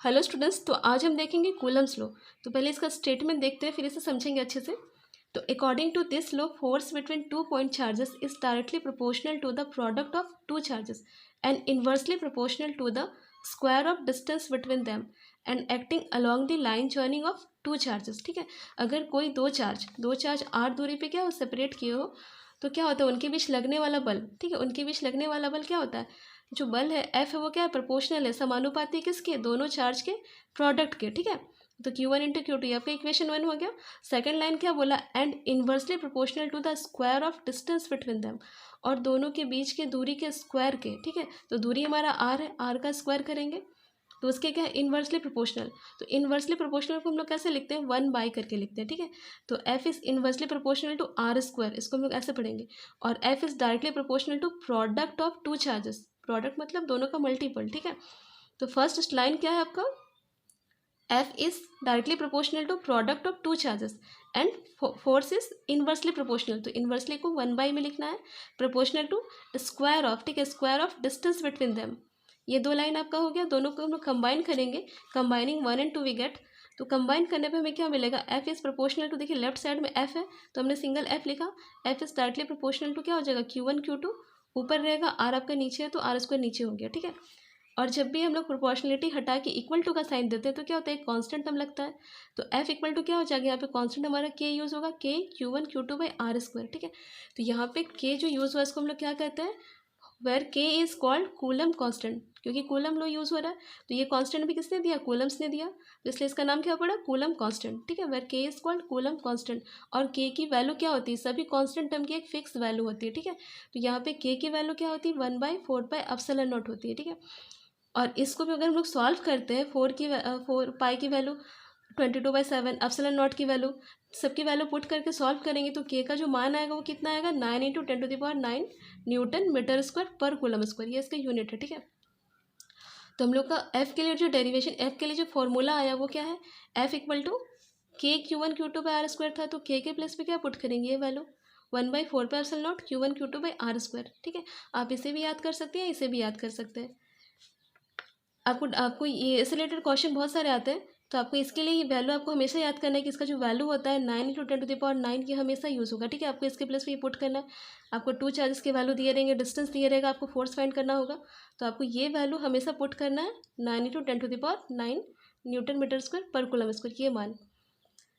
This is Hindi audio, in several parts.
हेलो स्टूडेंट्स, तो आज हम देखेंगे कूलम्स लॉ। तो पहले इसका स्टेटमेंट देखते हैं, फिर इसे समझेंगे अच्छे से। तो according to this law, force between 2 point charges is directly proportional to the product of 2 charges and inversely proportional to the square of distance between them and acting along the line joining of 2 charges. ठीक है, अगर कोई दो चार्ज r दूरी पे क्या हो सेपरेट किए हो, तो क्या होता है उनके बीच लगने वाला बल। ठीक है, उनके बीच लगने वाला बल क्या होता है, जो बल है एफ है वो क्या है, प्रोपोर्शनल है, समानुपाती किसके, दोनों चार्ज के प्रोडक्ट के। ठीक है, तो Q1 इंटू Q2 आपका इक्वेशन 1 हो गया। सेकंड लाइन क्या बोला, and inversely proportional to the square of distance between them, और दोनों के बीच के दूरी के स्क्वायर के। ठीक है, तो दूरी हमारा r है, r का स्क्वायर करेंगे तो उसके क्या है, इनवर्सली प्रोपोर्शनल। तो इनवर्सली प्रोपोर्शनल को हम लोग कैसे लिखते हैं, 1 करके लिखते हैं। ठीक है, तो f is inversely proportional to r square, इसको हम लोग ऐसे पढ़ेंगे। और f is directly proportional to product of 2 charges, product मतलब दोनों का मल्टीपल। ठीक है, तो फर्स्ट लाइन क्या है आपका, f is directly proportional to product of 2 charges and force is inversely proportional, तो इनवर्सली को 1 में लिखना है, प्रोपोर्शनल टू स्क्वायर ऑफ, ठीक है, square of distance between them. ये दो लाइन आपका हो गया, दोनों को हम लोग कंबाइन करेंगे, कंबाइनिंग 1 and 2 वी गेट। तो कंबाइन करने पे हमें क्या मिलेगा, f इज प्रोपोर्शनल टू, देखिए लेफ्ट साइड में f है तो हमने सिंगल f लिखा, f is directly proportional to क्या हो जाएगा, Q1 Q2 ऊपर रहेगा, r आपका नीचे है तो r स्क्वायर नीचे हो गया। ठीक है, और जब भी हम लोग प्रोपोर्शनलिटी हटा के इक्वल टू का साइन देते हैं तो क्या होता है, एक कांस्टेंट टर्म लगता है। तो f इक्वल टू क्या हो जाएगा, यहाँ पे कांस्टेंट हमारा k यूज़ होगा, k Q1 Q2 by r square. ठीक है, तो यहाँ पे k जो यूज़ हुआ इसको हम लोग क्या कहते हैं, वेर के इज कॉल्ड कूलम कांस्टेंट, क्योंकि कूलम लो यूज़ हो रहा है तो ये कांस्टेंट भी किसने दिया, कूलम्स ने दिया, तो इसलिए इसका नाम क्या पड़ा, कूलम कांस्टेंट। ठीक है, वेर के इज कॉल्ड कूलम कांस्टेंट। और के की वैल्यू क्या होती है, सभी कांस्टेंट टर्म की एक फिक्स वैल्यू होती है। ठीक है, तो यहाँ पे के की वैल्यू क्या होती है, 1/4 होती है। ठीक है, और इसको भी अगर हम लोग सॉल्व करते हैं, 4 पाई की वैल्यू 22/7, एप्सिलॉन नॉट की वैल्यू, सबकी वैल्यू पुट करके सॉल्व करेंगे तो के का जो मान आएगा वो कितना आएगा, 9 × 10⁹ न्यूटन मीटर स्क्वायर पर कूलम स्क्वायर, ये इसका यूनिट है। ठीक है, तो हम लोग का एफ के लिए जो डेरिवेशन, एफ के लिए जो फॉर्मूला आया वो क्या है, एफ इक्वल टू के Q1 Q2 by R square था, तो के प्लेस पे क्या पुट करेंगे, ये वैल्यू 1/4 पे epsilon not Q1 Q2 by R square. ठीक है, आप इसे भी याद कर सकते हैं, इसे भी याद कर सकते हैं। आपको ये इससे रिलेटेड क्वेश्चन बहुत सारे आते हैं, तो आपको इसके लिए ये वैल्यू आपको हमेशा याद करना है कि इसका जो वैल्यू होता है 9 × 10⁹ ये हमेशा यूज़ होगा। ठीक है, आपको इसके प्लेस पे ये पुट करना है, आपको 2 चार्जेस की वैल्यू दिए रहेंगे, डिस्टेंस दिए रहेगा, आपको फोर्स फाइंड करना होगा, तो आपको ये वैल्यू हमेशा पुट करना है 9 × 10⁹ न्यूटन मीटर स्क्वायर पर कूलम स्क्वायर, ये मान।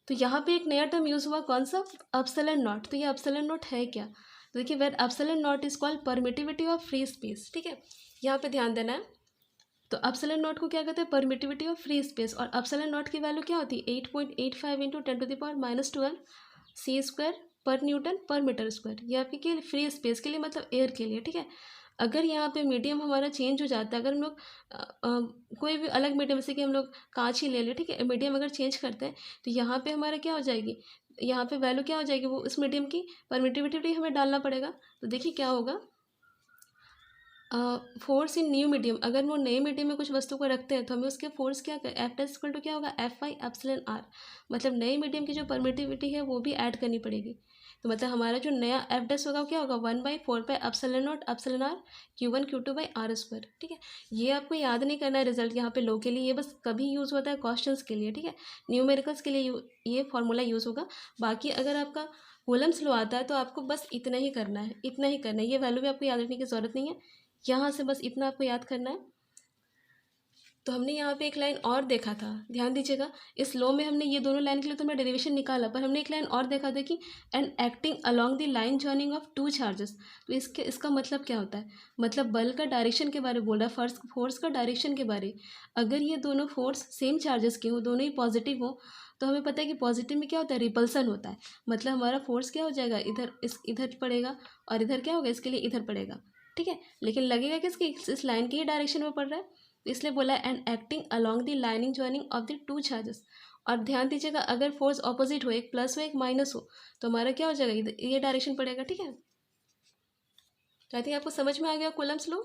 तो यहाँ पे एक नया टर्म यूज़ हुआ, कौन सा, एप्सिलॉन नॉट। तो ये एप्सिलॉन नॉट है क्या, तो देखिए where epsilon not is called permittivity of free space. ठीक है, यहाँ पे ध्यान देना है, तो एप्सिलॉन नॉट को क्या कहते हैं, परमिटिविटी ऑफ फ्री स्पेस, और एप्सिलॉन नॉट की वैल्यू क्या होती है, 8.85 × 10⁻⁻12 सी स्क्वायर पर न्यूटन पर मीटर स्क्वायर। ये आपके के फ्री स्पेस के लिए, मतलब एयर के लिए। ठीक है, अगर यहाँ पे मीडियम हमारा चेंज हो जाता है, अगर हम लोग कोई भी अलग मीडियम, जैसे कि हम लोग कांच ही ले लें, ठीक है, मीडियम अगर चेंज करते हैं तो यहाँ पे हमारा क्या हो जाएगी, यहाँ पे वैल्यू क्या हो जाएगी, वो उस मीडियम की परमिटिविटी हमें डालना पड़ेगा। तो देखिए क्या होगा, फोर्स इन न्यू मीडियम, अगर वो नए मीडियम में कुछ वस्तु को रखते हैं तो हमें उसके फोर्स क्या, एफ टेस्ट इक्वल टू क्या होगा, FI एप्सिलॉन आर, मतलब नए मीडियम की जो परमिटिविटी है वो भी ऐड करनी पड़ेगी। तो मतलब हमारा जो नया एफ टेस्ट होगा वो क्या होगा, 1/4 पे epsilon not epsilon R Q1 Q2 by R square. ठीक है, ये आपको याद नहीं करना है रिजल्ट यहाँ पे लो के लिए, ये बस कभी यूज़ होता है क्वेश्चंस के लिए। ठीक है, न्यूमेरिकल्स के लिए ये फॉर्मूला यूज़ होगा। बाकी अगर आपका कूलम्स लो आता है तो आपको बस इतना ही करना है, इतना ही करना है, ये वैल्यू भी आपको याद रखने की ज़रूरत नहीं है, यहाँ से बस इतना आपको याद करना है। तो हमने यहाँ पे एक लाइन और देखा था, ध्यान दीजिएगा, इस लॉ में हमने ये दोनों लाइन के लिए तो हमने डेरिवेशन निकाला, पर हमने एक लाइन और देखा था कि and acting along the line joining of 2 charges. तो इसका मतलब क्या होता है, मतलब बल का डायरेक्शन के बारे में बोल रहा है, फोर्स का डायरेक्शन के बारे। अगर ये दोनों फोर्स सेम चार्जेस के हो, दोनों ही पॉजिटिव हो, तो हमें पता है कि पॉजिटिव में क्या होता है, रिपल्सन होता है, मतलब हमारा फोर्स क्या हो जाएगा, इधर पड़ेगा, और इधर क्या होगा, इसके लिए इधर पड़ेगा। ठीक है, लेकिन लगेगा किसकी, इस लाइन की ही डायरेक्शन में पड़ रहा है, तो इसलिए बोला है and acting along the lining joining of the 2 charges. और ध्यान दीजिएगा, अगर फोर्स ऑपोजिट हो, एक प्लस हो एक माइनस हो, तो हमारा क्या हो जाएगा, ये डायरेक्शन पड़ेगा। ठीक है, तो आई थिंक आपको समझ में आ गया कूलम्स लॉ।